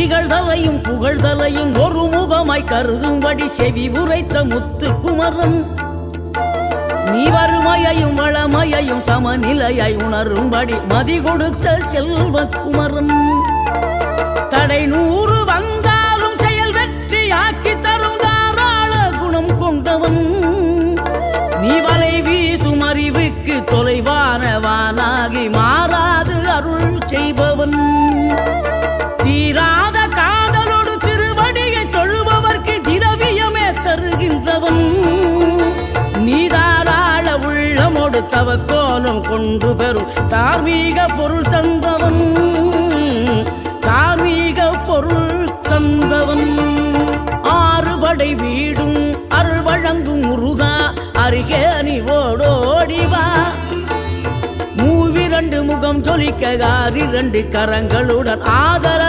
இகழ்தலையும் புகழ்தலையும் ஒரு முகமாய் கருதும்படி செவி உரைத்த முத்து குமரன் நீ வறுமையையும் வளமையையும் சமநிலையாய் உணரும்படி மதி கொடுத்த செல்வ குமரன் தடை 100 வந்தாலும் செயல் வெற்றியாக்கி தரும் தாராள குணம் கொண்டவன் நீ வலை வீசும் அறிவுக்கு தொலைவானவானாகி மாறாது அருள் செய்பவன் தீராத காதலோடு திருவடியை தொழுபவர்க்கு திரவியமே தருகின்றவன் நீதாராள உள்ளமோடு தவக்கோலம் கொண்டு பெறும் தார்மீக பொருள் தந்தவன் தார்மீக பொருள் தந்தவன் ஆறுபடை வீடும் அருள் வழங்கும் முருகா அருகே நீ ஓடோடிவா மூவிரண்டு முகம் ஜொலிக்க 2 கரங்களுடன் ஆதரவு